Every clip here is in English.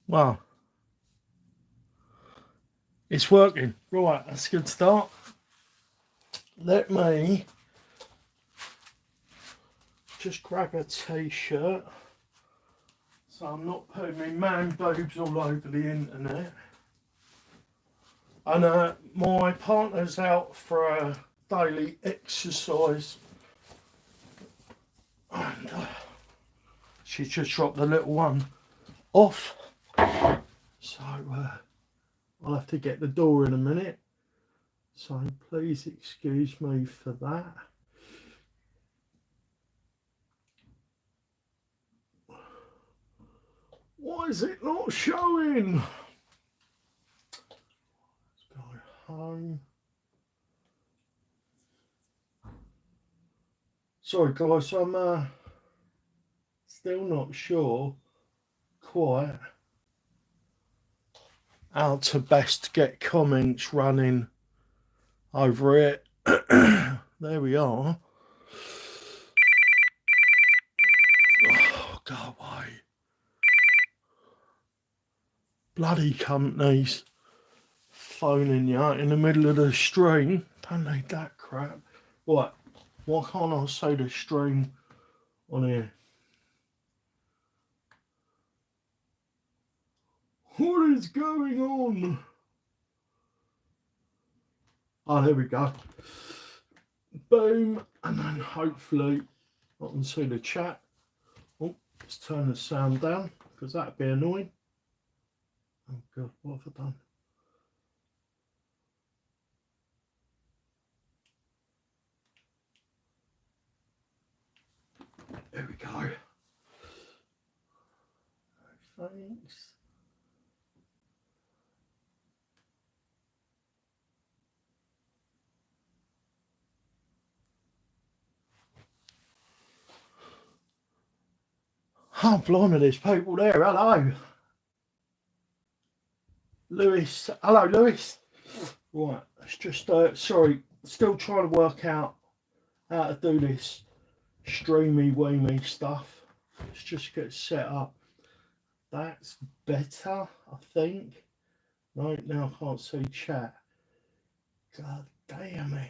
Well, it's working. Right, that's a good start. Let me just grab a t-shirt so I'm not putting my man boobs all over the internet. And my partner's out for a daily exercise, and she's just dropped the little one off, so I'll have to get the door in a minute, so please excuse me for that. Why is it not showing? Let's go home. Sorry guys, I'm still not sure quite how to best get comments running over it. There we are. Oh, go away. Bloody companies phoning you out in the middle of the stream. Don't need that crap. Right, why can't I say the stream on here? What is going on? Oh, there we go. Boom, and then hopefully I can see the chat. Oh, let's turn the sound down because that'd be annoying. Oh God, what have I done? There we go. Thanks. Oh, blimey, there's people there. Hello. Lewis. Hello, Lewis. Right, it's just, sorry, still trying to work out how to do this streamy weemy stuff. Let's just get set up. That's better, I think. No, now I can't see chat. God damn it.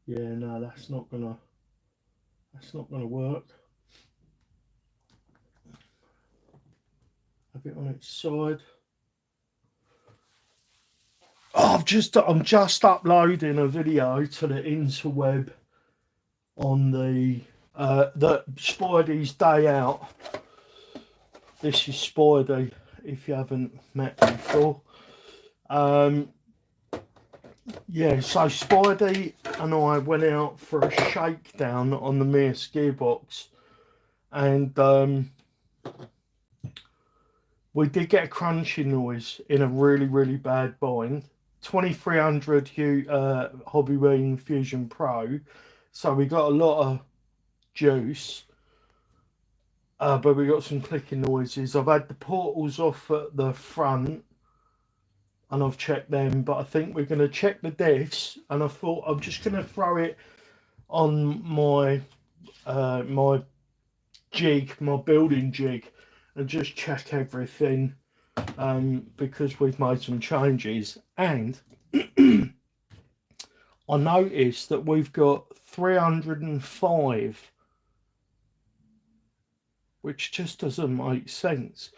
Yeah, no, that's not gonna work. Have it on its side. Oh, I'm just uploading a video to the interweb on the Spidey's day out. This is Spidey, if you haven't met before. Yeah, so Spidey and I went out for a shakedown on the MEUS Gearbox, and we did get a crunching noise in a really, really bad bind. 2300 Hobby Fusion Pro, so we got a lot of juice, but we got some clicking noises. I've had the portals off at the front and I've checked them, but I think we're going to check the diffs, and I thought I'm just going to throw it on my my jig, my building jig, and just check everything, because we've made some changes. And I noticed that we've got 305, which just doesn't make sense.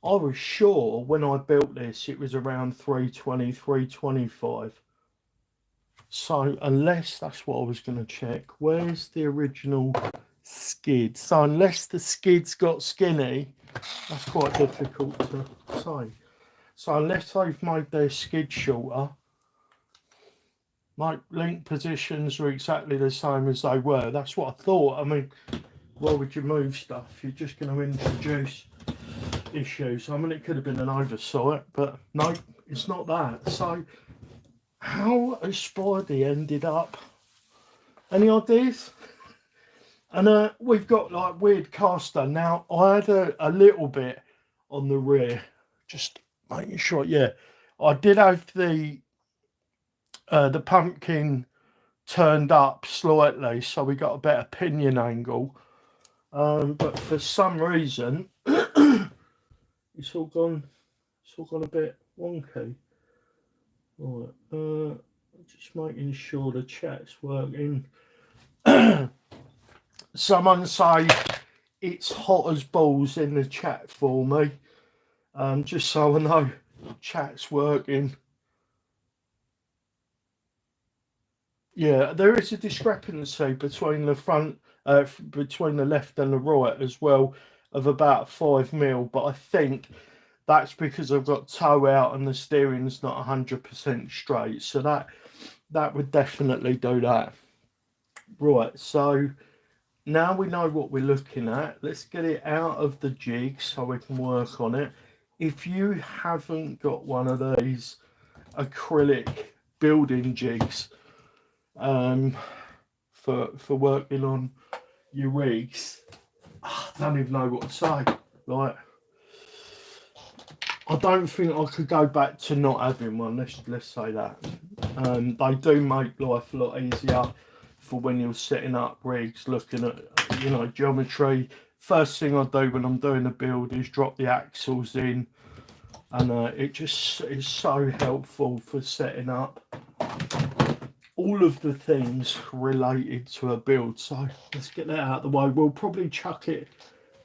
I was sure when I built this it was around 320, 325. So unless that's what I was going to check, where's the original skid? So unless the skids got skinny, that's quite difficult to say. So unless they've made their skid shorter, like link positions are exactly the same as they were. That's what I thought. I mean, why would you move stuff? You're just going to introduce issues. I mean, it could have been an oversight, but no, it's not that. So how has Spidey ended up? Any ideas? And we've got like weird caster. Now I had a little bit on the rear, just making sure. Yeah, I did have the pumpkin turned up slightly, so we got a better pinion angle. But for some reason, it's all gone a bit wonky. Right, just making sure the chat's working. Someone say it's hot as balls in the chat for me, just so I know chat's working. Yeah, there is a discrepancy between the front, between the left and the right as well, of about 5 mil. But I think that's because I've got toe out and the steering's not 100% straight. So that would definitely do that. Right, so now we know what we're looking at. Let's get it out of the jig so we can work on it. If you haven't got one of these acrylic building jigs, for working on your rigs, I don't even know what to say. Like, I don't think I could go back to not having one. Let's say that. They do make life a lot easier for when you're setting up rigs, looking at geometry. First thing I do when I'm doing a build is drop the axles in, and it just is so helpful for setting up all of the things related to a build. So let's get that out of the way. We'll probably chuck it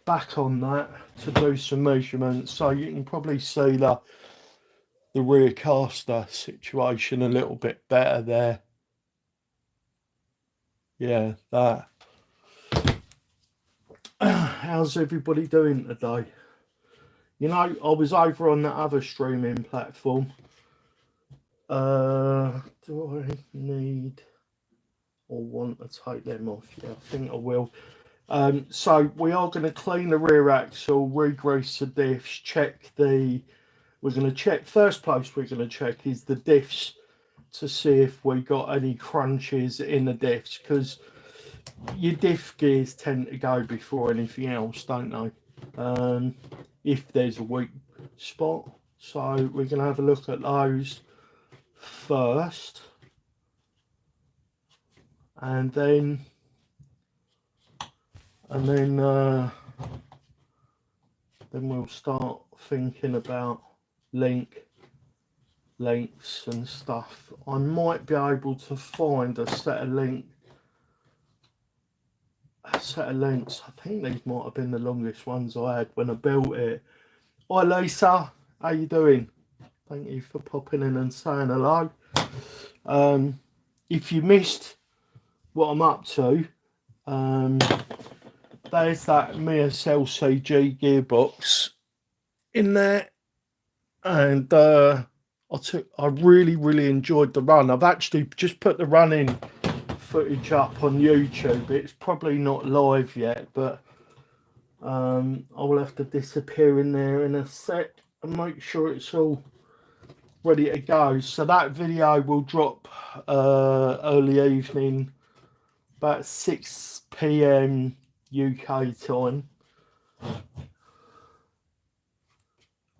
back on that to do some measurements, so you can probably see the rear caster situation a little bit better there. Yeah, that. How's everybody doing today? You know, I was over on that other streaming platform. Do I need or want to take them off? Yeah, I think I will. So we are going to clean the rear axle, re-grease the diffs, check the... We're going to check, first place we're going to check is the diffs to see if we got any crunches in the diffs, because your diff gears tend to go before anything else, don't they? If there's a weak spot. So we're going to have a look at those first, and then we'll start thinking about lengths and stuff. I might be able to find a set of lengths. I think these might have been the longest ones I had when I built it. Hi Lisa, how you doing? Thank you for popping in and saying hello. If you missed what I'm up to, there's that MEUS LCG Gearbox in there, and I really enjoyed the run. I've actually just put the running footage up on YouTube. It's probably not live yet, but I will have to disappear in there in a sec and make sure it's all ready to go. So that video will drop early evening, about 6 PM UK time.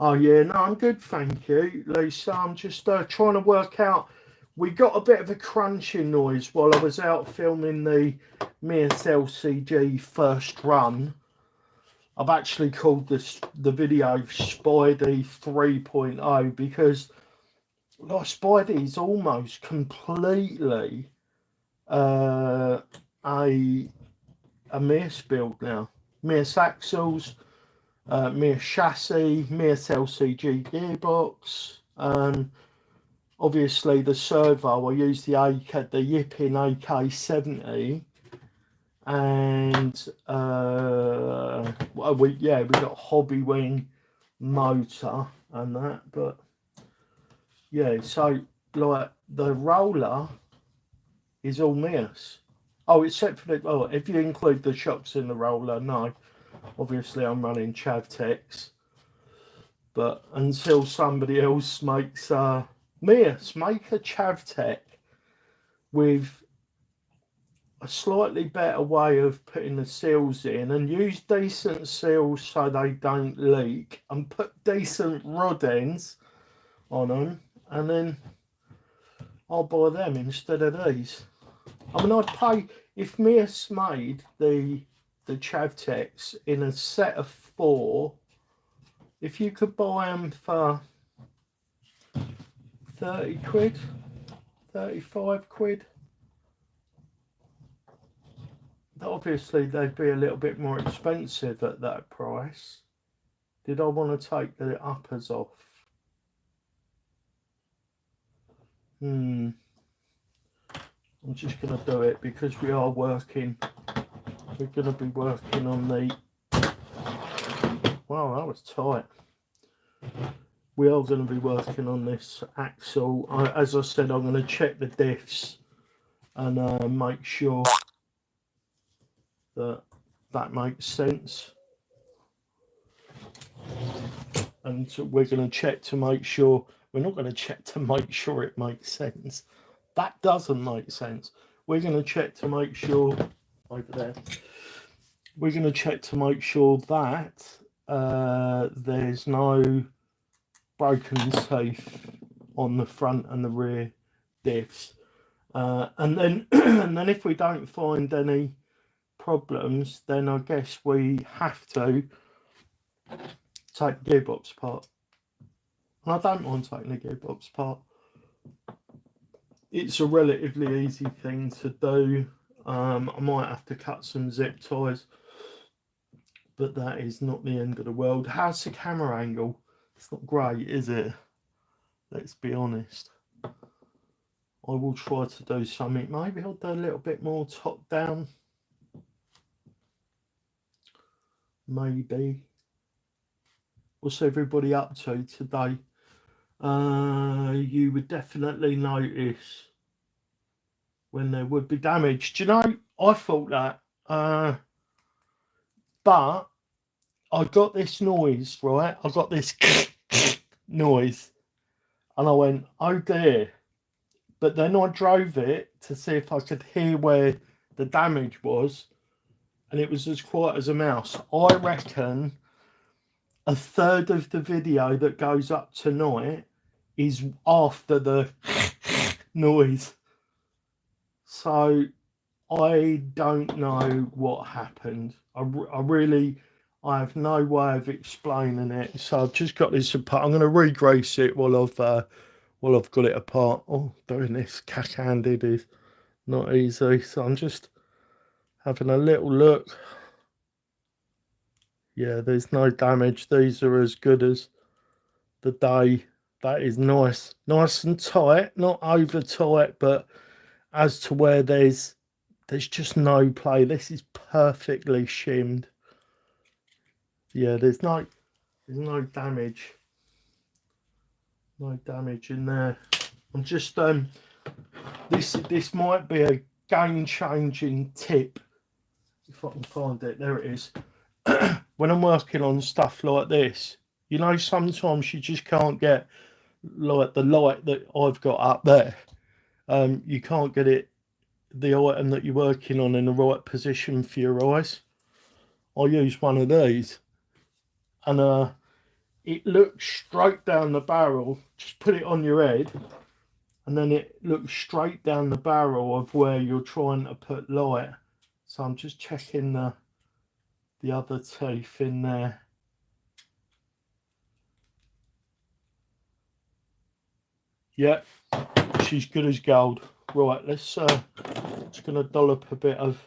Oh yeah, no, I'm good, thank you, Lisa. I'm just trying to work out. We got a bit of a crunching noise while I was out filming the MEUS LCG first run. I've actually called the video Spidey 3.0 because like Spidey's almost completely a MEUS build now. MEUS axles, MEUS chassis, MEUS LCG gearbox. Obviously the servo, I use the Yippin AK70, and we got hobby wing motor and that. But yeah, so like the roller is all MEUS. Oh, except for if you include the shocks in the roller, no. Obviously I'm running Chavtex, but until somebody else makes MEUS, make a Chavtech with a slightly better way of putting the seals in, and use decent seals so they don't leak, and put decent rod ends on them, and then I'll buy them instead of these. I mean, I'd pay, if MEUS made the Chavtex in a set of 4, if you could buy them for 30 quid, 35 quid, obviously they'd be a little bit more expensive at that price. Did I want to take the uppers off? I'm just going to do it because we are working. We're going to be working on the... Wow, that was tight. We are going to be working on this axle. As I said, I'm going to check the diffs and make sure that makes sense. And so we're going to check to make sure... We're not going to check to make sure it makes sense. That doesn't make sense. We're going to check to make sure... Over there. We're going to check to make sure that there's no broken teeth on the front and the rear diffs. And then and then if we don't find any problems, then I guess we have to take the gearbox apart. And I don't mind taking the gearbox apart. It's a relatively easy thing to do. I might have to cut some zip ties, but that is not the end of the world. How's the camera angle? It's not great, is it? Let's be honest. I will try to do something. Maybe I'll do a little bit more top down. Maybe. What's everybody up to today? You would definitely notice when there would be damage. Do you know, I thought that. But I got this noise, right? I got this noise. And I went, oh dear. But then I drove it to see if I could hear where the damage was. And it was as quiet as a mouse. I reckon a third of the video that goes up tonight is after the noise. So I don't know what happened. I have no way of explaining it. So I've just got this apart. I'm going to re-grease it while I've got it apart. Oh, doing this cack-handed is not easy. So I'm just having a little look. Yeah, there's no damage. These are as good as the day. That is nice and tight, not over tight, but as to where there's just no play. This is perfectly shimmed. Yeah, there's no damage. No damage in there. I'm just this might be a game-changing tip if I can find it. There it is. When I'm working on stuff like this, you know, sometimes you just can't get like the light that I've got up there. You can't get the item that you're working on in the right position for your eyes. I use one of these, and it looks straight down the barrel. Just put it on your head, and then it looks straight down the barrel of where you're trying to put light. So I'm just checking the other teeth in there. Yeah, she's good as gold. Right, let's just gonna dollop a bit of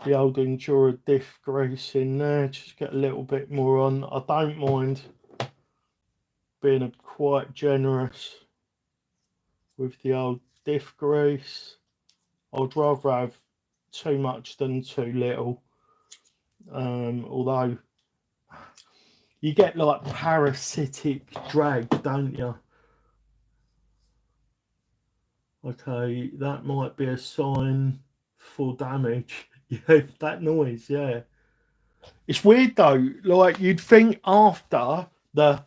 the old Endura diff grease in there. Just get a little bit more on. I don't mind being quite generous with the old diff grease. I'd rather have too much than too little. Although you get like parasitic drag, don't you? Okay, that might be a sign for damage. Yeah, that noise, yeah. It's weird though, like you'd think after the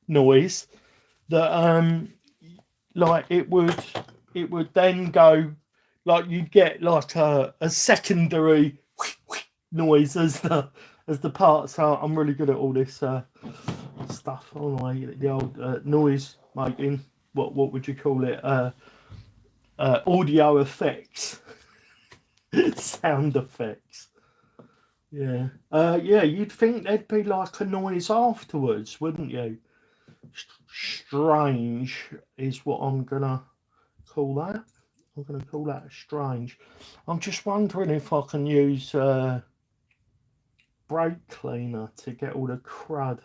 noise that like it would then go, like you'd get like a secondary noise as the parts. So I'm really good at all this stuff. Oh my, the old noise making. What would you call it? audio effects, sound effects. Yeah. Yeah, you'd think there'd be like a noise afterwards, wouldn't you? Strange is what I'm gonna call that. I'm gonna call that strange. I'm just wondering if I can use brake cleaner to get all the crud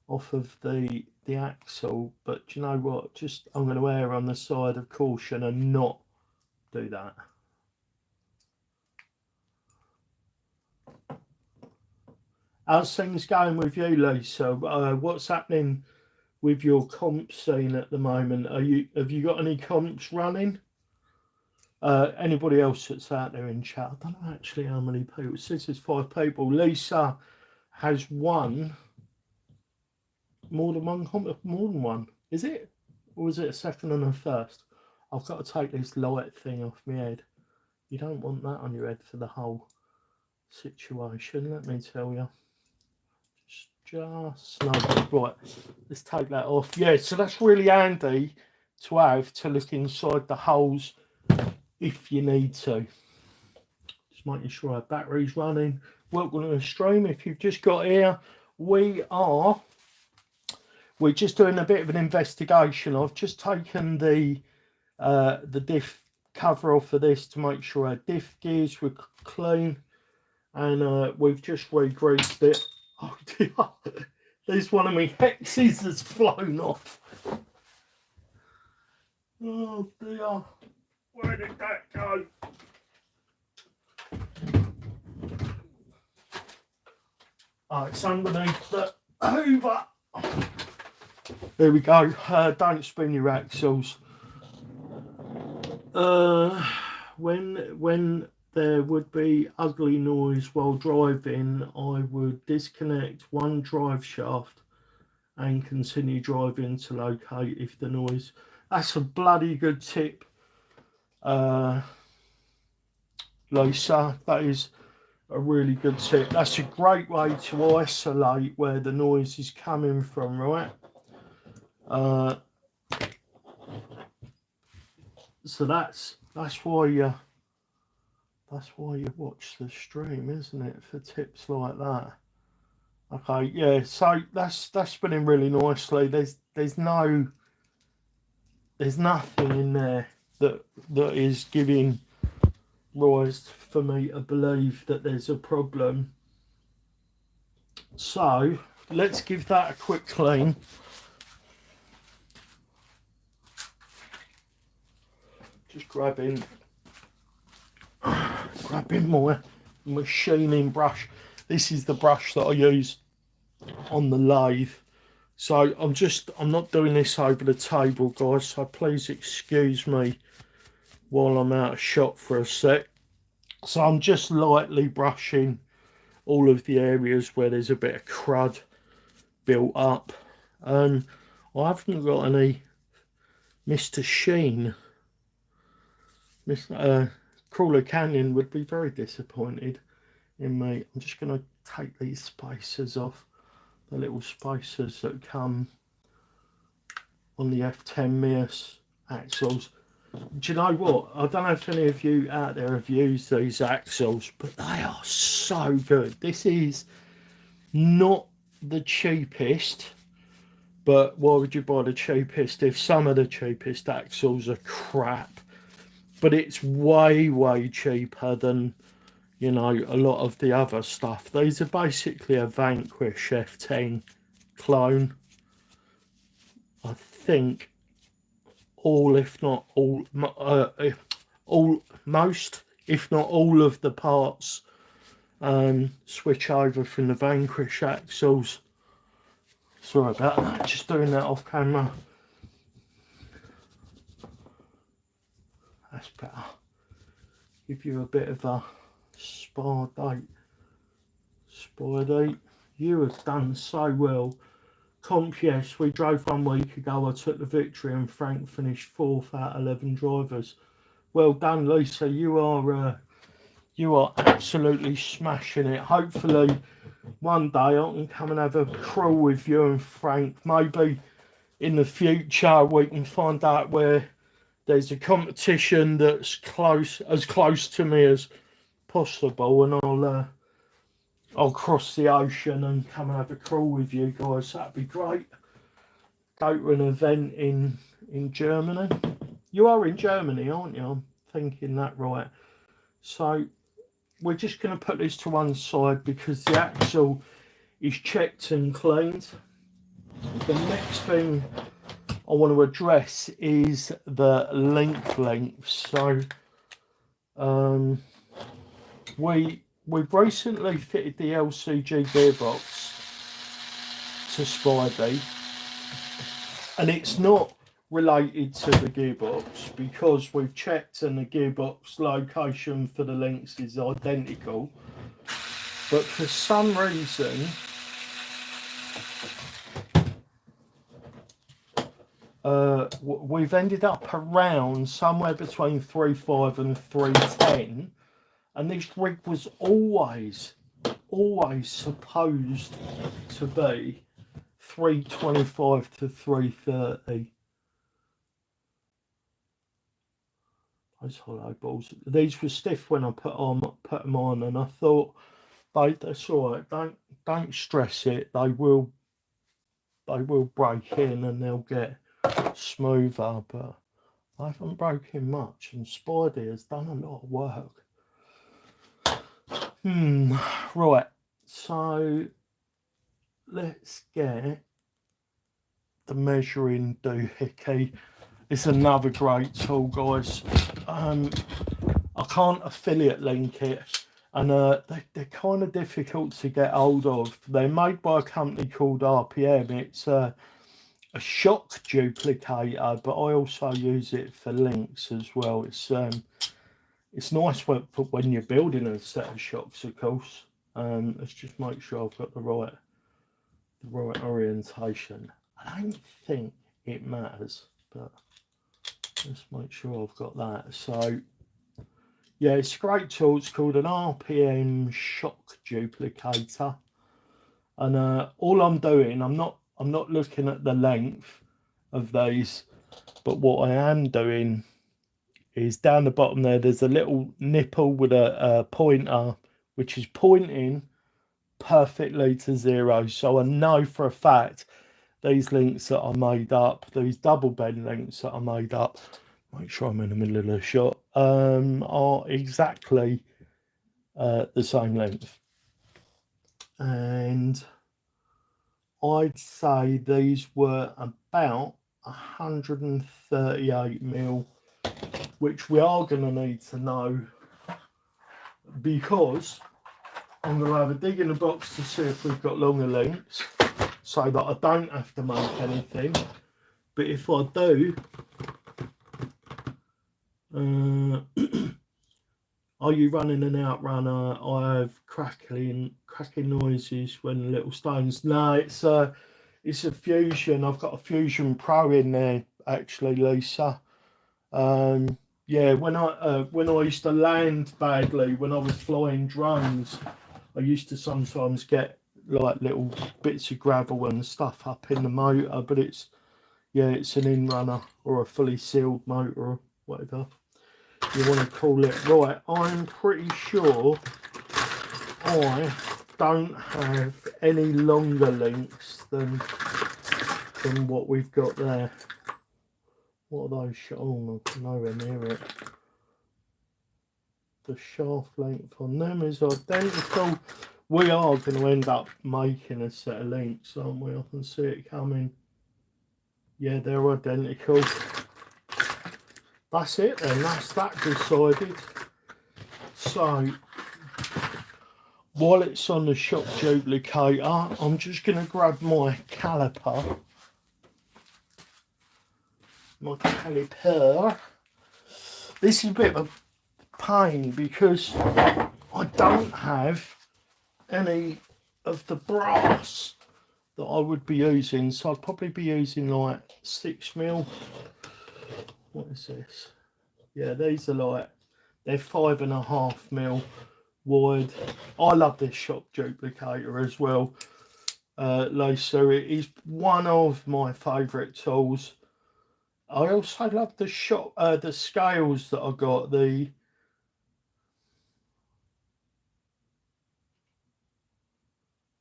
off of the axle, but do you know what? Just I'm going to err on the side of caution and not do that. How's things going with you, Lisa? What's happening with your comp scene at the moment? Have you got any comps running? Anybody else that's out there in chat? I don't know actually how many people. It says there's 5 people. Lisa has won more than one comp. More than one, is it? Or was it a second and a first? I've got to take this light thing off my head. You don't want that on your head for the whole situation, let me tell you. Just snug. Right, let's take that off. Yeah, so that's really handy to have to look inside the holes if you need to. Just making sure our battery's running. Welcome to the stream. If you've just got here, we're just doing a bit of an investigation. I've just taken the diff cover off of this to make sure our diff gears were clean, and we've just re-greased it. Oh dear, there's one of my hexes that's flown off. Oh dear, where did that go? Oh, it's underneath the hoover. There we go. Don't spin your axles. When there would be ugly noise while driving, I would disconnect one drive shaft and continue driving to locate if the noise. That's a bloody good tip, Lisa. That is a really good tip. That's a great way to isolate where the noise is coming from, right? So that's why you watch the stream, isn't it, for tips like that? Okay, yeah. So that's spinning really nicely. There's nothing in there that is giving rise for me to believe that there's a problem. So let's give that a quick clean. Just grabbing my machining brush. This is the brush that I use on the lathe. So I'm not doing this over the table, guys, so please excuse me while I'm out of shot for a sec. So I'm just lightly brushing all of the areas where there's a bit of crud built up. I haven't got any Mr. Sheen. Crawler Canyon would be very disappointed in me. I'm just going to take these spacers off, the little spacers that come on the F10 MEUS axles. Do you know what? I don't know if any of you out there have used these axles, but they are so good. This is not the cheapest, but why would you buy the cheapest if some of the cheapest axles are crap? But it's way cheaper than, you know, a lot of the other stuff. These are basically a Vanquish F10 clone. I think all, if not all, most, if not all of the parts switch over from the Vanquish axles. Sorry about that, just doing that off camera. That's better. Give you a bit of a spa date. Spidey, you have done so well. Comp, yes, we drove 1 week ago. I took the victory and Frank finished 4th out of 11 drivers. Well done, Lisa. You are absolutely smashing it. Hopefully one day I can come and have a crawl with you and Frank. Maybe in the future we can find out where there's a competition that's as close to me as possible, and I'll cross the ocean and come and have a crawl with you guys. That'd be great. Go to an event in Germany. You are in Germany, aren't you? I'm thinking that right. So we're just going to put this to one side because the axle is checked and cleaned. The next thing I want to address is the length. So we've recently fitted the LCG gearbox to Spidey, and it's not related to the gearbox because we've checked and the gearbox location for the links is identical, but for some reason we've ended up around somewhere between 3.5 and 3.10, and this rig was always supposed to be 3.25 to 3.30. Those hollow balls. These were stiff when I put them on, and I thought, that's all right. Don't stress it. They will break in and they'll get smoother. But I haven't broken much, and Spidey has done a lot of work. Right. So let's get the measuring doohickey. It's another great tool, guys. I can't affiliate link it, and they're kind of difficult to get hold of. They're made by a company called RPM. It's a shock duplicator, but I also use it for links as well. It's nice when you're building a set of shocks, of course. Let's just make sure I've got the right orientation. I don't think it matters, but let's make sure I've got that. So yeah, it's a great tool. It's called an RPM shock duplicator, and all I'm doing, I'm not looking at the length of these, but what I am doing is down the bottom there's a little nipple with a pointer which is pointing perfectly to 0. So I know for a fact these links that are made up, these double bend links that are made up, make sure I'm in the middle of the shot, are exactly the same length. And I'd say these were about 138mm, which we are going to need to know, because I'm going to have a dig in the box to see if we've got longer links, so that I don't have to make anything. But if I do, are you running an outrunner? I have cracking noises when little stones. No, it's a Fusion. I've got a Fusion Pro in there actually, Lisa. Yeah, when I used to land badly when I was flying drones, I used to sometimes get like little bits of gravel and stuff up in the motor, but it's an in-runner or a fully sealed motor or whatever you want to call it. Right, I'm pretty sure I don't have any longer links than what we've got there. What are those? Oh, nowhere near it. The shaft length on them is identical. We are going to end up making a set of links, aren't we? I can see it coming. Yeah, they're identical. That's it then, that's that decided. So while it's on the shock duplicator, I'm just going to grab my caliper. This is a bit of a pain because I don't have any of the brass that I would be using, so I'd probably be using like 6mm. What is this? Yeah, these are like, they're 5.5mm wide. I love this shock duplicator as well, Lisa. It is one of my favourite tools. I also love the the scales that I got.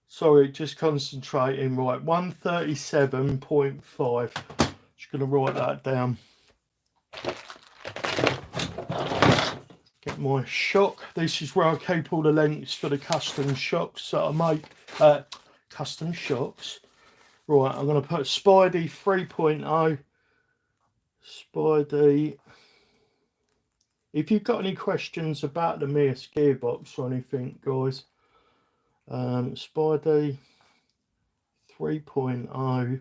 Sorry, just concentrating. Right, 137.5. Just gonna write that down. Get my shock. This is where I keep all the lengths for the custom shocks that I make. Custom shocks. Right, I'm going to put Spidey 3.0. Spidey. If you've got any questions about the MEUS gearbox or anything, guys, Spidey 3.0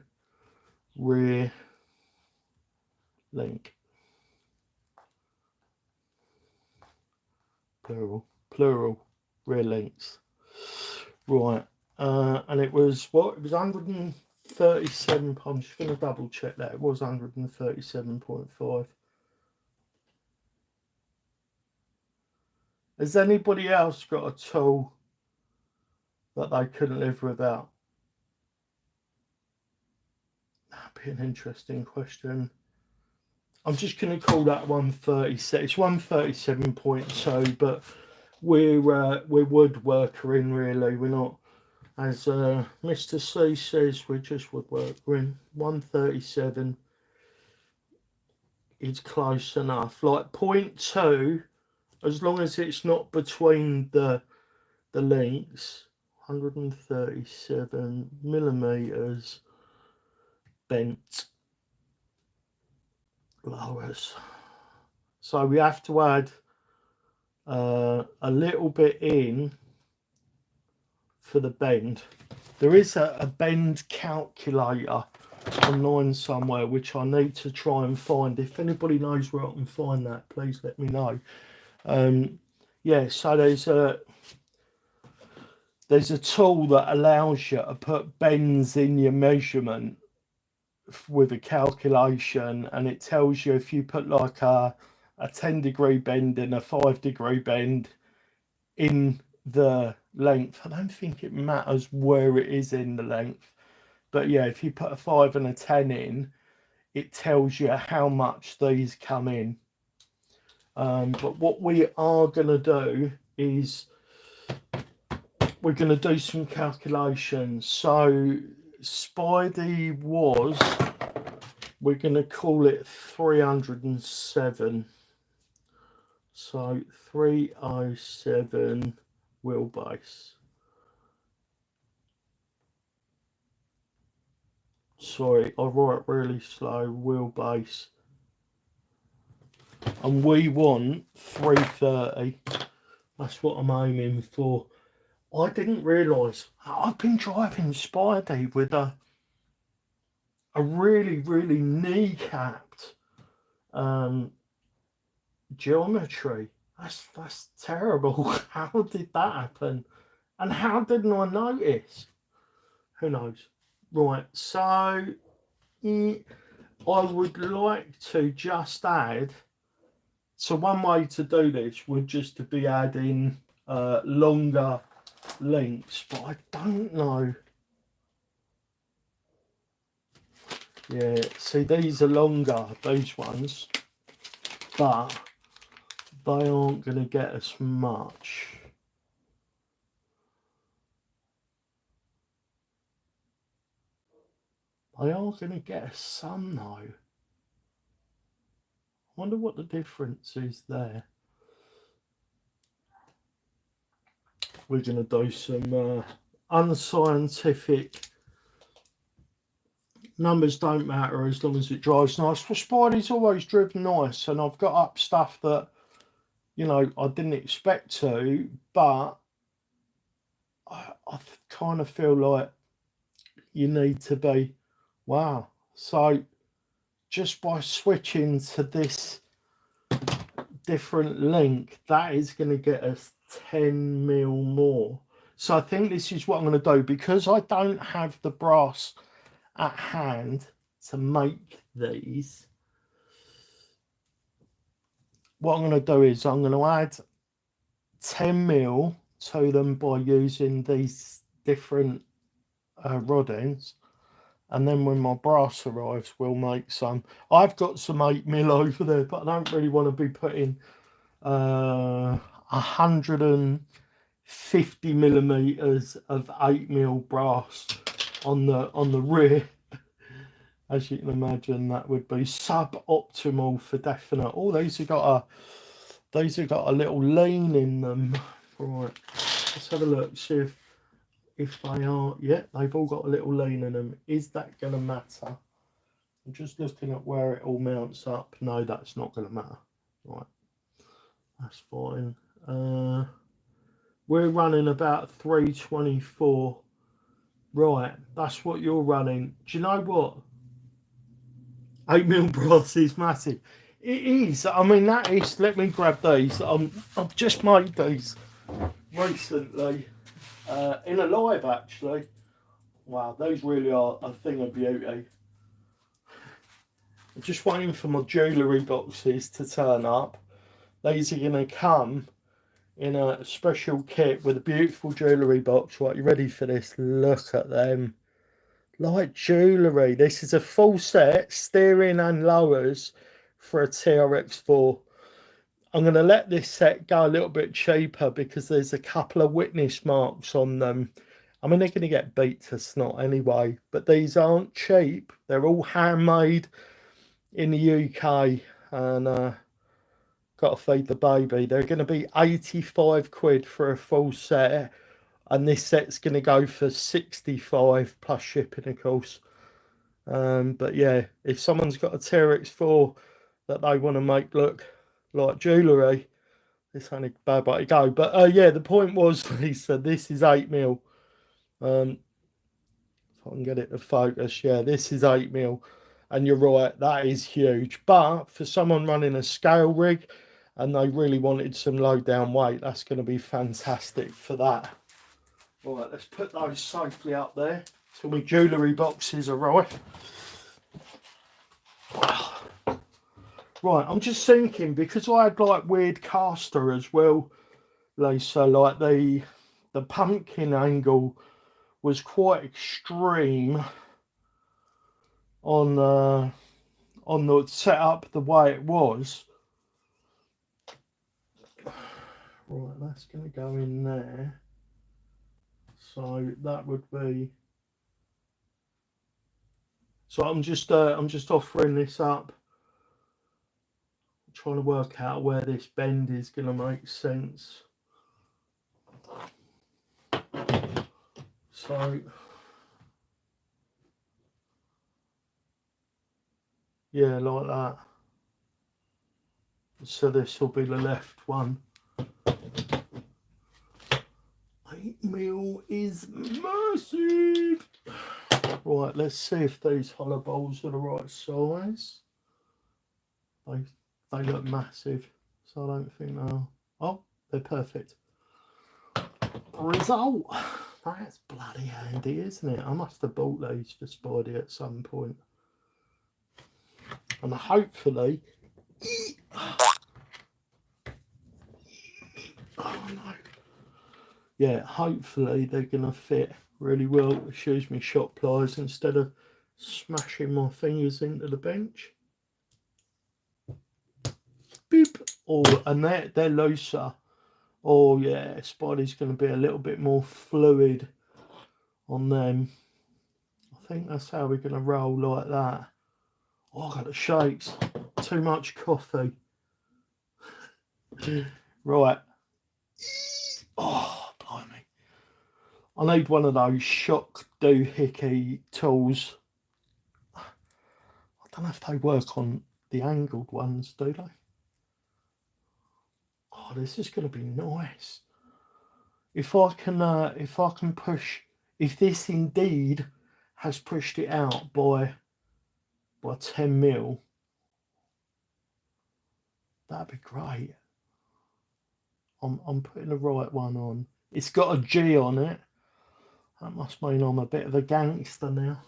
rear link. Plural rear links. Right, and it was what? It was 137. I'm just going to double check that. It was 137.5. Has anybody else got a tool that they couldn't live without? That'd be an interesting question. I'm just going to call that 137. It's 137.2, but we're woodworkering really. We're not, as Mr. C says, we're just woodworkering. 137 is close enough. Like 0.2, as long as it's not between the links. 137 millimeters bent lowers. So we have to add a little bit in for the bend. There is a bend calculator online somewhere which I need to try and find. If anybody knows where I can find that, please let me know. Yeah, so there's a tool that allows you to put bends in your measurement with a calculation, and it tells you if you put like a 10-degree bend and a 5-degree bend in the length. I don't think it matters where it is in the length, but yeah, if you put a 5 and a 10 in, it tells you how much these come in. But what we are going to do is we're going to do some calculations. So Spidey was, we're going to call it 307. So 307 wheelbase. Sorry, I write really slow. Wheelbase. And we want 330. That's what I'm aiming for. I didn't realise I've been driving Spidey with a really kneecapped geometry. That's terrible. How did that happen? And how didn't I notice? Who knows? Right, so I would like to just add. So one way to do this would just to be adding longer links, but I don't know. Yeah, see, these are longer, these ones, but they aren't going to get us much. They are going to get us some though. I wonder what the difference is there. We're going to do some unscientific. Numbers don't matter as long as it drives nice. Well, Spidey's always driven nice, and I've got up stuff that, you know, I didn't expect to, but I kind of feel like you need to be, wow. So just by switching to this different link, that is going to get us 10 mil more. So I think this is what I'm going to do, because I don't have the brass at hand to make these. What I'm going to do is I'm going to add 10 mil to them by using these different rod ends, and then when my brass arrives, we'll make some. I've got some 8mm over there, but I don't really want to be putting 150mm of 8mm brass on the rear. As you can imagine, that would be suboptimal for definite. Oh, these have got a little lean in them. Right, let's have a look, see if they are. Yeah, they've all got a little lean in them. Is that going to matter? I'm just looking at where it all mounts up. No, that's not going to matter. Right, that's fine. We're running about 324. Right, that's what you're running. Do you know what? 8mm brass is massive. It is. I mean, that is. Let me grab these. I've just made these recently in a live, actually. Wow, those really are a thing of beauty. I'm just waiting for my jewellery boxes to turn up. These are going to come in a special kit with a beautiful jewellery box. Right, you ready for this? Look at them. Like jewellery. This is a full set, steering and lowers for a TRX4. I'm going to let this set go a little bit cheaper because there's a couple of witness marks on them. I mean, they're going to get beat to snot anyway, but these aren't cheap. They're all handmade in the UK, and got to feed the baby. They're going to be 85 quid for a full set, and this set's going to go for 65 plus shipping, of course. But yeah, if someone's got a TRX4 that they want to make look like jewellery, this ain't a bad way to go. But yeah, the point was, Lisa, this is 8mm. If I can get it to focus, yeah, this is 8mm. And you're right, that is huge. But for someone running a scale rig and they really wanted some low down weight, that's going to be fantastic for that. All right, let's put those safely up there till my jewellery boxes arrive. Right, I'm just thinking, because I had like weird caster as well, Lisa, like the pumpkin angle was quite extreme on the setup the way it was. Right, that's going to go in there. So that would be. So I'm just offering this up, trying to work out where this bend is going to make sense. So yeah, like that. So this will be the left one. 8mm is massive. Right, let's see if these hollow bolts are the right size. They look massive, so I don't think they'll. Oh, they're perfect. Result. That's bloody handy, isn't it? I must have bought these for Spidey at some point. And hopefully. Oh no. Yeah, hopefully they're going to fit really well. Excuse me, shop pliers instead of smashing my fingers into the bench. Boop. Oh, and they're looser. Oh yeah, Spidey's going to be a little bit more fluid on them. I think that's how we're going to roll, like that. Oh, I got the shakes. Too much coffee. Right. Oh, blimey. I need one of those shock doohickey tools. I don't know if they work on the angled ones, do they? Oh, this is going to be nice. If I can push, if this indeed has pushed it out by 10mm, that'd be great. I'm putting the right one on. It's got a G on it. That must mean I'm a bit of a gangster now.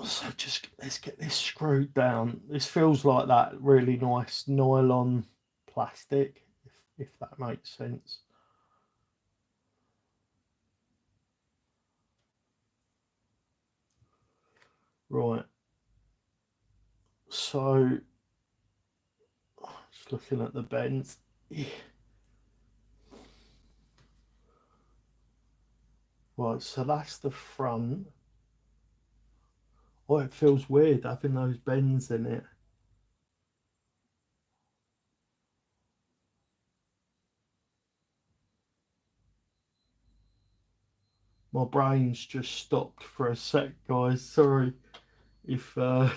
So just let's get this screwed down. This feels like that really nice nylon plastic, if that makes sense. Right. So, just looking at the bends. Yeah. Right, so that's the front. Oh, it feels weird having those bends in it. My brain's just stopped for a sec, guys. Sorry if the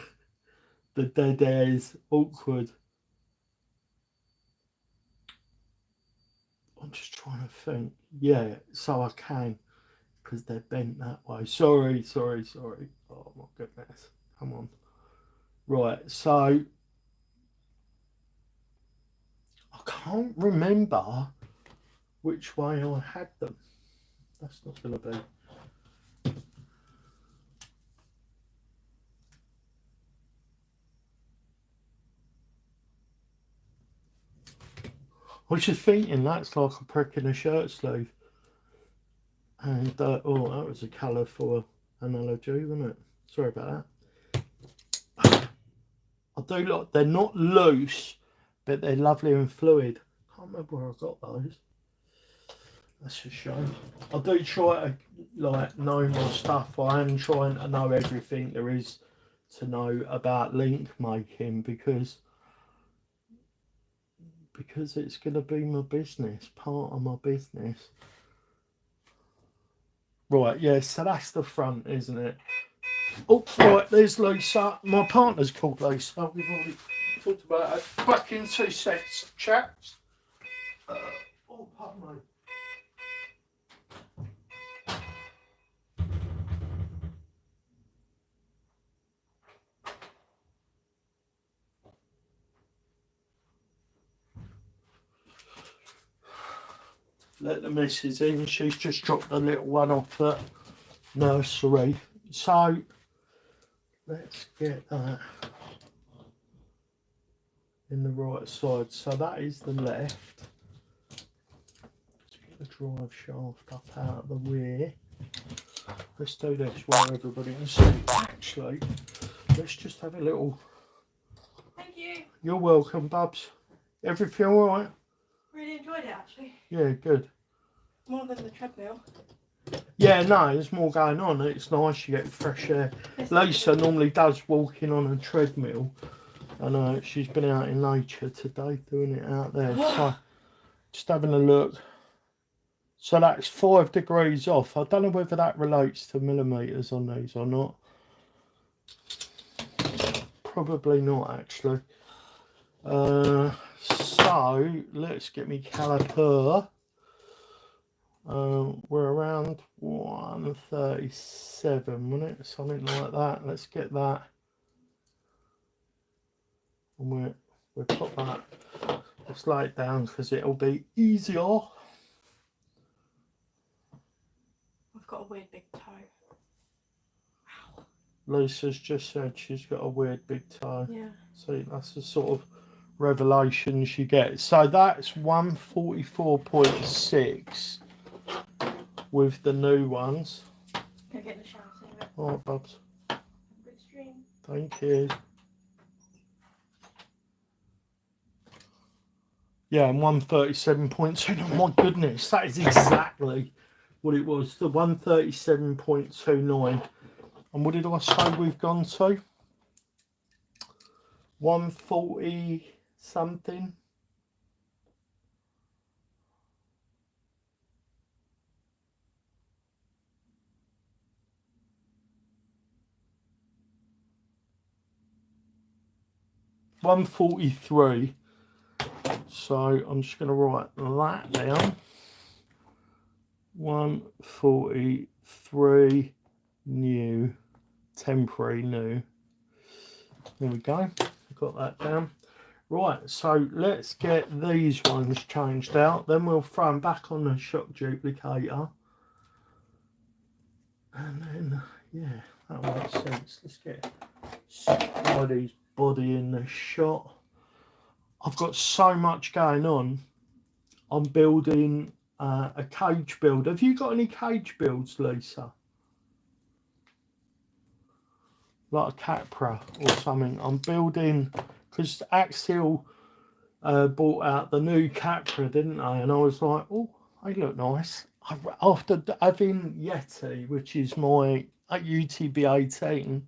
dead air is awkward. I'm just trying to think. Yeah, so I can, because they're bent that way. Sorry. Oh my goodness. Come on. Right, so I can't remember which way I had them. That's not going to be. I was just thinking that's like a prick in a shirt sleeve. And, oh, that was a colourful analogy, wasn't it? Sorry about that. I do like, they're not loose, but they're lovely and fluid. Can't remember where I got those. That's a shame. I do try to like know my stuff. I am trying to know everything there is to know about link making because it's going to be my business, part of my business. Right, yeah, so that's the front, isn't it? Oh, right, there's Lisa. My partner's called Lisa. We've already talked about it. Back in 2 seconds, chaps. Oh, pardon me. Let the missus in. She's just dropped the little one off at nursery. So let's get that in the right side. So that is the left. Let's get the drive shaft up out of the way. Let's do this while everybody can see. Actually, let's just have a little. Thank you. You're welcome, Bubs. Everything all right? Really enjoyed it, actually. Yeah, good. More than the treadmill. Yeah, no, there's more going on. It's nice, you get fresh air. Lisa normally does walking on a treadmill. And she's been out in nature today doing it out there. So, just having a look. So that's 5 degrees off. I don't know whether that relates to millimetres on these or not. Probably not, actually. So let's get me caliper. We're around 137, wasn't it? Something like that. Let's get that. And we'll put that. Let's lay it down because it'll be easier. I've got a weird big toe. Wow. Lisa's just said she's got a weird big toe. Yeah. See, that's the sort of revelation she gets. So that's 144.6 with the new ones. Go get the shower soon. All right, Bubs. Good stream. Thank you. Yeah, and 137.2. Oh my goodness, that is exactly what it was. The 137.29. And what did I say we've gone to? 140 something. $143. So I'm just going to write that down. 143 new, temporary new. There we go. Got that down. Right, so let's get these ones changed out. Then we'll throw them back on the shock duplicator. And then, yeah, that makes sense. Let's get Spidey's body in the shot. I've got so much going on. I'm building a cage build. Have you got any cage builds, Lisa? like a Capra or something. I'm building, because Axial bought out the new Capra, didn't they? And I was like, oh, they look nice. After having Yeti, which is my UTB 18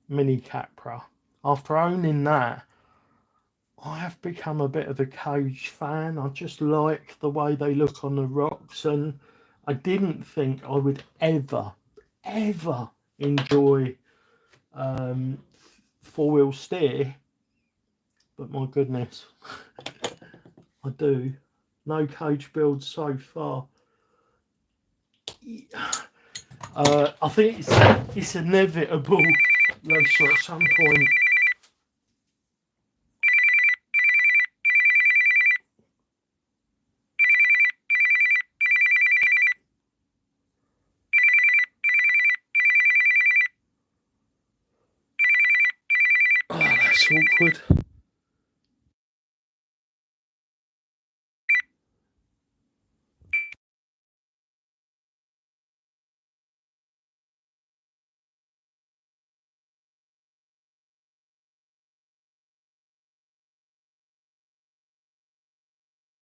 mini Capra, after owning that, I have become a bit of a cage fan. I just like the way they look on the rocks, and I didn't think I would ever enjoy four-wheel steer, but my goodness, I do. No cage builds so far. I think it's inevitable, Lisa, at some point. Oh, that's awkward.